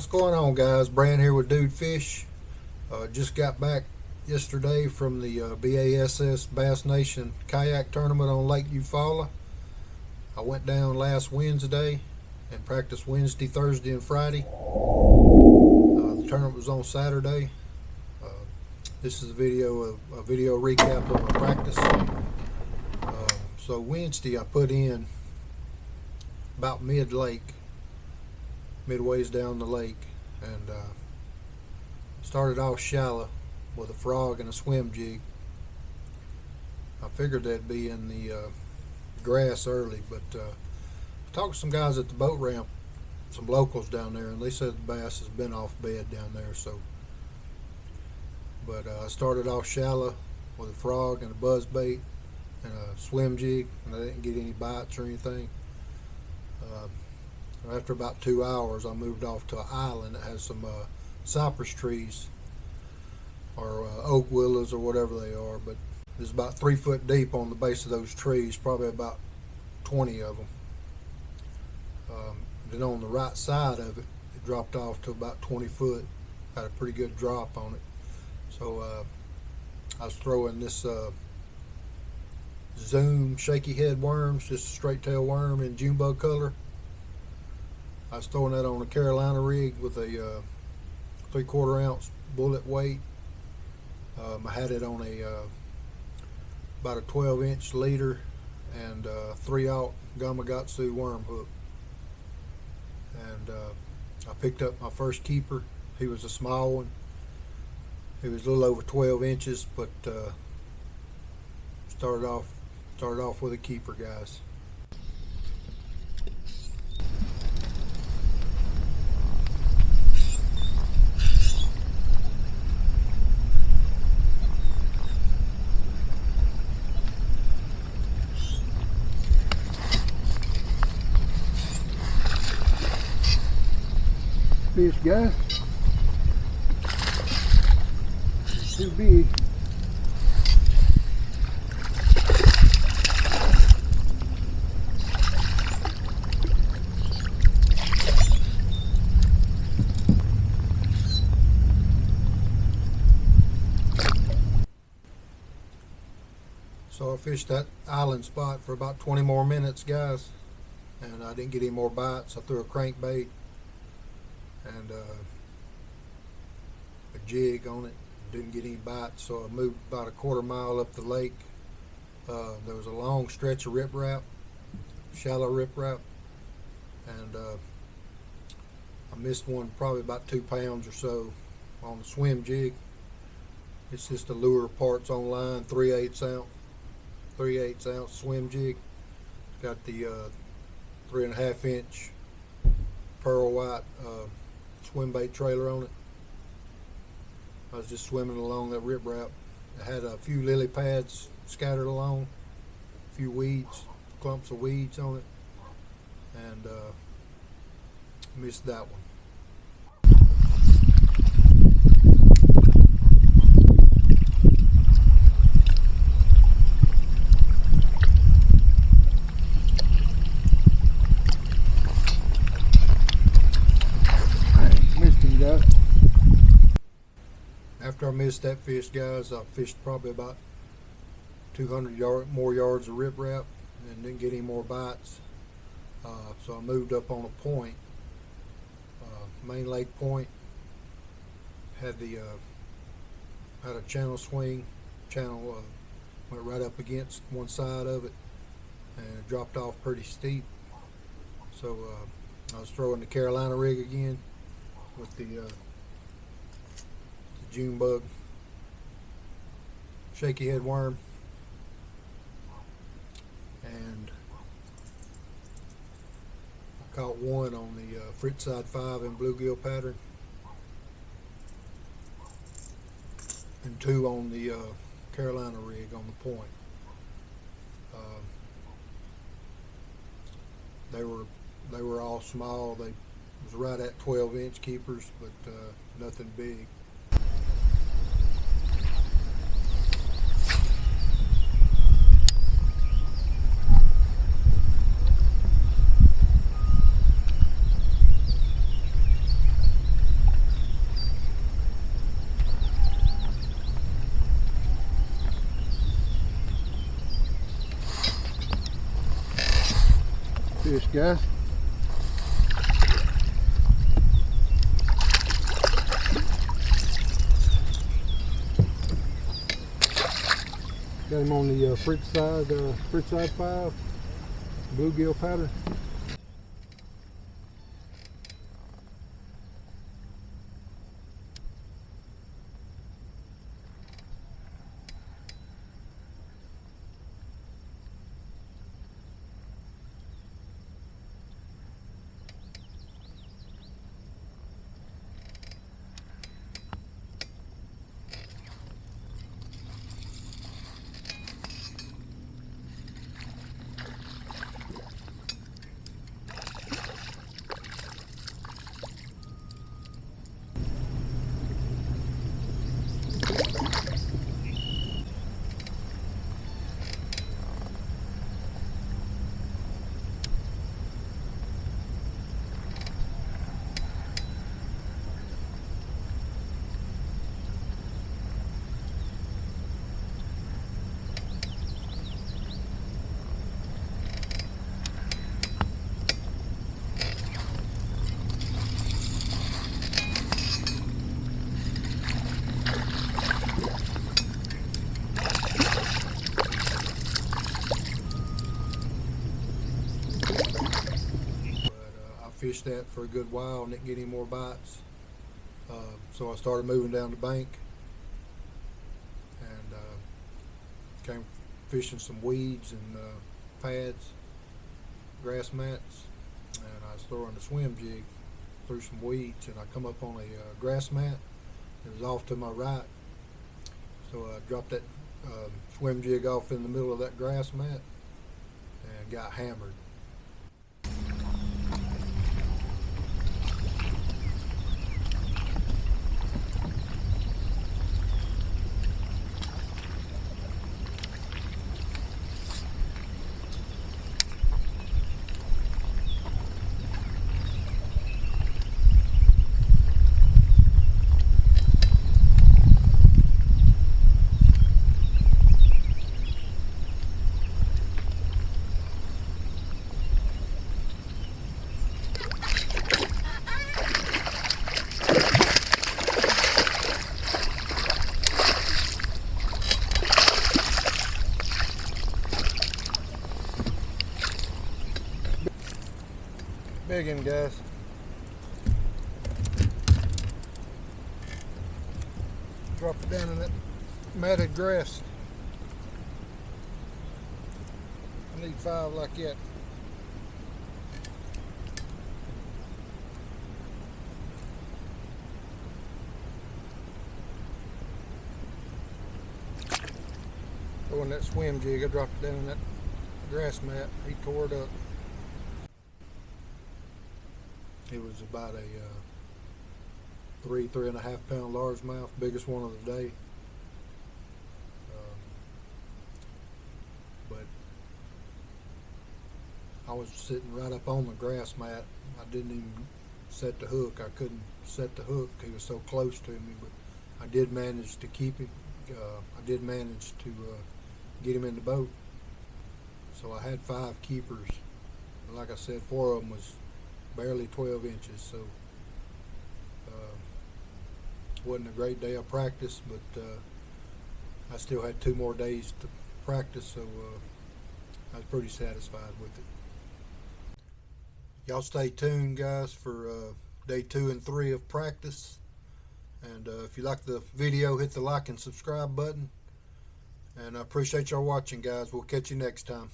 What's going on, guys? Brand here with Dude Fish. Just got back yesterday from the B.A.S.S. Bass Nation Kayak tournament on Lake Eufaula. I went down last Wednesday and practiced Wednesday, Thursday, and Friday. The tournament was on Saturday. This is a video recap of my practice. So Wednesday I put in about mid-lake, midways down the lake, and started off shallow with a frog and a swim jig. I figured that'd be in the grass early, but I talked to some guys at the boat ramp, some locals down there, and they said the bass has been off bed down there. But I started off shallow with a frog and a buzz bait and a swim jig, and I didn't get any bites or anything. After about 2 hours, I moved off to an island that has some cypress trees or oak willows or whatever they are, but it's about 3 foot deep on the base of those trees, probably about 20 of them. Then on the right side of it, it dropped off to about 20 foot, had a pretty good drop on it. So I was throwing this Zoom shaky head worms, just a straight tail worm in June bug color. I was throwing that on a Carolina rig with a 3/4 ounce bullet weight. I had it on about a 12-inch leader and 3/0 Gamakatsu worm hook. And I picked up my first keeper. He was a small one. He was a little over 12 inches, but started off with a keeper, guys. Fish, guys. Too big. So I fished that island spot for about 20 more minutes, guys, and I didn't get any more bites. I threw a crankbait and a jig on it, didn't get any bites. So I moved about a 1/4 mile up the lake. There was a long stretch of riprap, shallow riprap, and I missed one probably about 2 pounds or so on the swim jig. It's just a lure parts online, 3/8 ounce swim jig. It's got the 3.5 inch pearl white swim bait trailer on it. I was just swimming along that riprap. It had a few lily pads scattered along, a few weeds, clumps of weeds on it, and missed that one. After I missed that fish, guys, I fished probably about 200 more yards of riprap and didn't get any more bites. So I moved up on a point, main lake point. Had a channel swing. Channel went right up against one side of it and it dropped off pretty steep. So I was throwing the Carolina rig again with the June bug shaky head worm, and I caught one on the Frittside 5 in bluegill pattern and 2 on the Carolina rig on the point. They were all small. They was right at 12-inch keepers, but nothing big. fish, guys. Got him on the Fritz side 5 bluegill pattern. Fished that for a good while and didn't get any more bites, so I started moving down the bank and came fishing some weeds and pads, grass mats, and I was throwing the swim jig through some weeds, and I come up on a grass mat. It was off to my right, so I dropped that swim jig off in the middle of that grass mat and got hammered. Big one, guys. Drop it down in that matted grass. I need 5 like that. Throwing that swim jig, I dropped it down in that grass mat. He tore it up. It was about a 3.5 pound largemouth, biggest one of the day. But I was sitting right up on the grass mat. I didn't even set the hook. I couldn't set the hook. He was so close to me, but I did manage to keep him. I did manage to get him in the boat. So I had 5 keepers. Like I said, 4 of them was barely 12 inches, so wasn't a great day of practice, but I still had 2 more days to practice, so I was pretty satisfied with it. Y'all stay tuned, guys, for day 2 and 3 of practice, and if you like the video, hit the like and subscribe button, and I appreciate y'all watching, guys. We'll catch you next time.